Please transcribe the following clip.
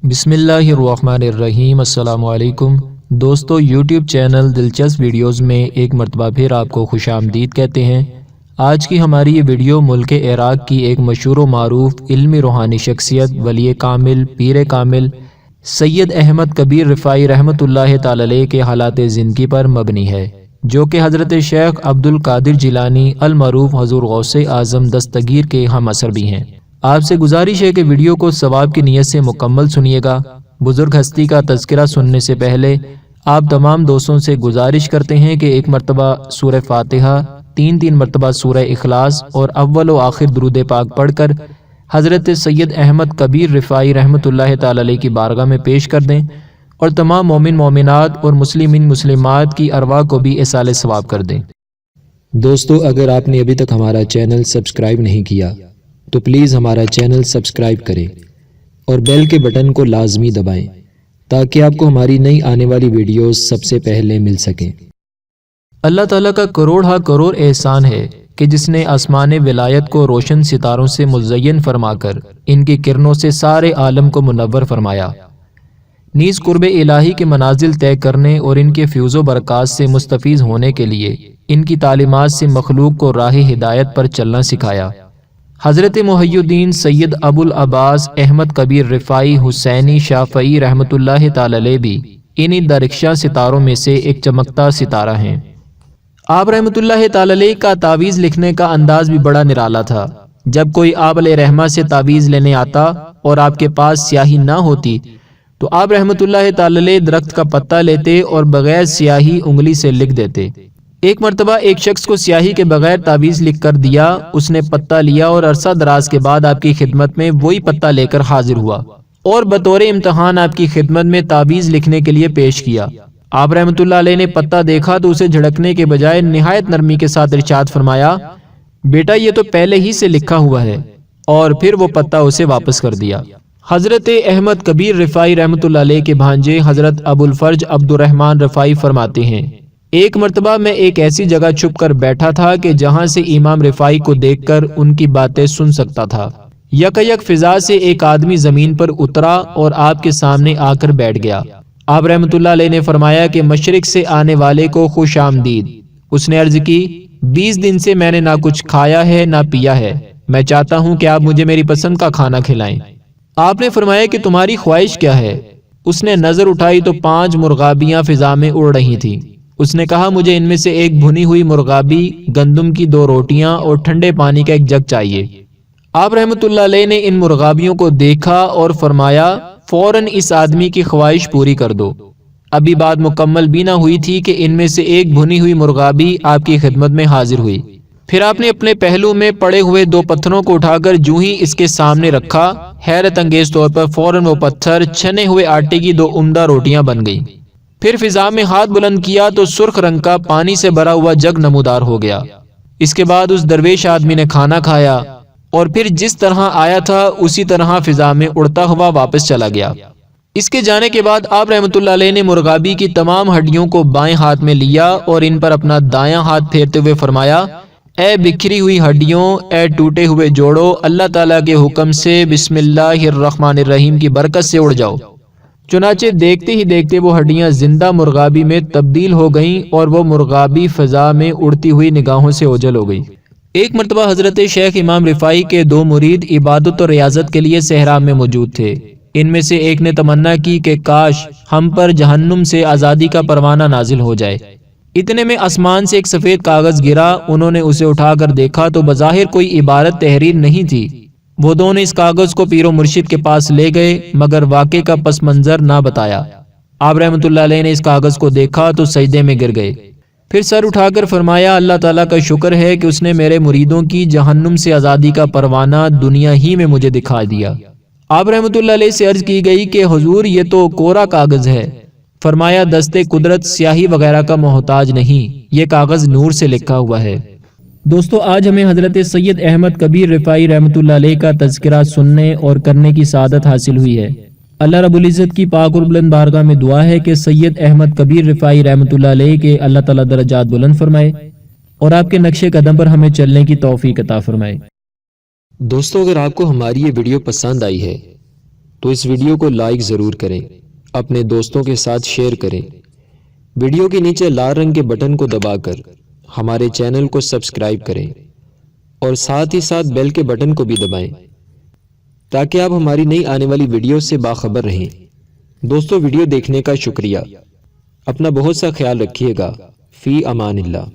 بسم اللہ الرحمن الرحیم۔ السلام علیکم دوستو، یوٹیوب چینل دلچسپ ویڈیوز میں ایک مرتبہ پھر آپ کو خوش آمدید کہتے ہیں۔ آج کی ہماری یہ ویڈیو ملک عراق کی ایک مشہور و معروف علمی روحانی شخصیت ولی کامل پیر کامل سید احمد کبیر رفاعی رحمۃ اللہ تعالی علیہ کے حالات زندگی پر مبنی ہے، جو کہ حضرت شیخ عبد القادر جیلانی المعروف حضور غوث اعظم دستگیر کے ہم اثر بھی ہیں۔ آپ سے گزارش ہے کہ ویڈیو کو ثواب کی نیت سے مکمل سنیے گا۔ بزرگ ہستی کا تذکرہ سننے سے پہلے آپ تمام دوستوں سے گزارش کرتے ہیں کہ ایک مرتبہ سورہ فاتحہ، تین مرتبہ سورہ اخلاص اور اول و آخر درود پاک پڑھ کر حضرت سید احمد کبیر رفاعی رحمۃ اللہ تعالی علیہ کی بارگاہ میں پیش کر دیں، اور تمام مومن مومنات اور مسلمین مسلمات کی ارواح کو بھی ایصال ثواب کر دیں۔ دوستو، اگر آپ نے ابھی تک ہمارا چینل سبسکرائب نہیں کیا تو پلیز ہمارا چینل سبسکرائب کریں اور بیل کے بٹن کو لازمی دبائیں تاکہ آپ کو ہماری نئی آنے والی ویڈیوز سب سے پہلے مل سکیں۔ اللہ تعالیٰ کا کروڑ ہا کروڑ احسان ہے کہ جس نے آسمان ولایت کو روشن ستاروں سے مزین فرما کر ان کی کرنوں سے سارے عالم کو منور فرمایا، نیز قرب الہی کے منازل طے کرنے اور ان کے فیوز و برکات سے مستفیض ہونے کے لیے ان کی تعلیمات سے مخلوق کو راہ ہدایت پر چلنا سکھایا۔ حضرت محی الدین سید ابو العباس احمد کبیر رفاعی حسینی شافعی رحمۃ اللہ تعالی علیہ بھی انہی درخشاں ستاروں میں سے ایک چمکتا ستارہ ہیں۔ آپ رحمۃ اللہ تعالی علیہ کا تعویذ لکھنے کا انداز بھی بڑا نرالا تھا۔ جب کوئی آپ علیہ رحمہ سے تعویذ لینے آتا اور آپ کے پاس سیاہی نہ ہوتی تو آپ رحمۃ اللہ تعالی علیہ درخت کا پتا لیتے اور بغیر سیاہی انگلی سے لکھ دیتے۔ ایک مرتبہ ایک شخص کو سیاہی کے بغیر تعویذ لکھ کر دیا، اس نے پتا لیا اور عرصہ دراز کے بعد آپ کی خدمت میں وہی پتا لے کر حاضر ہوا اور بطور امتحان آپ کی خدمت میں تعویذ لکھنے کے لیے پیش کیا۔ آپ رحمۃ اللہ علیہ نے پتا دیکھا تو اسے جھڑکنے کے بجائے نہایت نرمی کے ساتھ ارشاد فرمایا، بیٹا یہ تو پہلے ہی سے لکھا ہوا ہے، اور پھر وہ پتا اسے واپس کر دیا۔ حضرت احمد کبیر رفاعی رحمۃ اللہ علیہ کے بھانجے حضرت ابو الفرج عبد الرحمن رفاعی فرماتے ہیں، ایک مرتبہ میں ایک ایسی جگہ چھپ کر بیٹھا تھا کہ جہاں سے امام رفاعی کو دیکھ کر ان کی باتیں سن سکتا تھا۔ یک فضا سے ایک آدمی زمین پر اترا اور آپ کے سامنے آ کر بیٹھ گیا۔ آپ رحمۃ اللہ علیہ نے فرمایا کہ مشرق سے آنے والے کو خوش آمدید۔ اس نے عرض کی، 20 دن سے میں نے نہ کچھ کھایا ہے نہ پیا ہے، میں چاہتا ہوں کہ آپ مجھے میری پسند کا کھانا کھلائیں۔ آپ نے فرمایا کہ تمہاری خواہش کیا ہے؟ اس نے نظر اٹھائی تو 5 مرغابیاں فضا میں اڑ رہی تھیں۔ اس نے کہا، مجھے ان میں سے ایک بھنی ہوئی مرغابی، گندم کی 2 روٹیاں اور ٹھنڈے پانی کا ایک جگ چاہیے۔ آپ رحمۃ اللہ علیہ نے ان مرغابیوں کو دیکھا اور فرمایا، فوراً اس آدمی کی خواہش پوری کر دو۔ ابھی بات مکمل بھی نہ ہوئی تھی کہ ان میں سے ایک بھنی ہوئی مرغابی آپ کی خدمت میں حاضر ہوئی۔ پھر آپ نے اپنے پہلو میں پڑے ہوئے 2 پتھروں کو اٹھا کر جوں ہی اس کے سامنے رکھا، حیرت انگیز طور پر فوراً وہ پتھر چھنے ہوئے آٹے کی 2 عمدہ روٹیاں بن گئیں۔ پھر فضا میں ہاتھ بلند کیا تو سرخ رنگ کا پانی سے بھرا ہوا جگ نمودار ہو گیا۔ اس کے بعد اس درویش آدمی نے کھانا کھایا اور پھر جس طرح آیا تھا اسی طرح فضا میں اڑتا ہوا واپس چلا گیا۔ اس کے جانے کے بعد آپ رحمۃ اللہ علیہ نے مرغابی کی تمام ہڈیوں کو بائیں ہاتھ میں لیا اور ان پر اپنا دایاں ہاتھ پھیرتے ہوئے فرمایا، اے بکھری ہوئی ہڈیوں، اے ٹوٹے ہوئے جوڑو، اللہ تعالیٰ کے حکم سے بسم اللہ الرحمن الرحیم کی برکت سے اڑ جاؤ۔ چنانچہ دیکھتے ہی دیکھتے وہ ہڈیاں زندہ مرغابی میں تبدیل ہو گئیں اور وہ مرغابی فضا میں اڑتی ہوئی نگاہوں سے اوجھل ہو گئی۔ ایک مرتبہ حضرت شیخ امام رفاعی کے 2 مرید عبادت اور ریاضت کے لیے صحرا میں موجود تھے۔ ان میں سے ایک نے تمنا کی کہ کاش ہم پر جہنم سے آزادی کا پروانہ نازل ہو جائے۔ اتنے میں آسمان سے ایک سفید کاغذ گرا، انہوں نے اسے اٹھا کر دیکھا تو بظاہر کوئی عبارت تحریر نہیں تھی۔ وہ دونوں اس کاغذ کو پیر و مرشد کے پاس لے گئے مگر واقعے کا پس منظر نہ بتایا۔ آپ رحمۃ اللہ علیہ نے اس کاغذ کو دیکھا تو سجدے میں گر گئے، پھر سر اٹھا کر فرمایا، اللہ تعالیٰ کا شکر ہے کہ اس نے میرے مریدوں کی جہنم سے آزادی کا پروانہ دنیا ہی میں مجھے دکھا دیا۔ آپ رحمۃ اللہ علیہ سے عرض کی گئی کہ حضور یہ تو کورا کاغذ ہے۔ فرمایا، دستے قدرت سیاہی وغیرہ کا محتاج نہیں، یہ کاغذ نور سے لکھا ہوا ہے۔ دوستو، آج ہمیں حضرت سید احمد کبیر رفاعی رحمۃ اللہ علیہ کا تذکرہ سننے اور کرنے کی سعادت حاصل ہوئی ہے۔ اللہ رب العزت کی پاک اور بلند بارگاہ میں دعا ہے کہ سید احمد کبیر رفاعی رحمۃ اللہ علیہ کے اللہ تعالیٰ درجات بلند فرمائے اور آپ کے نقش قدم پر ہمیں چلنے کی توفیق عطا فرمائے۔ دوستو، اگر آپ کو ہماری یہ ویڈیو پسند آئی ہے تو اس ویڈیو کو لائک ضرور کریں، اپنے دوستوں کے ساتھ شیئر کریں۔ ویڈیو کے نیچے لال رنگ کے بٹن کو دبا کر ہمارے چینل کو سبسکرائب کریں اور ساتھ ہی ساتھ بیل کے بٹن کو بھی دبائیں تاکہ آپ ہماری نئی آنے والی ویڈیو سے باخبر رہیں۔ دوستو، ویڈیو دیکھنے کا شکریہ۔ اپنا بہت سا خیال رکھیے گا۔ فی امان اللہ۔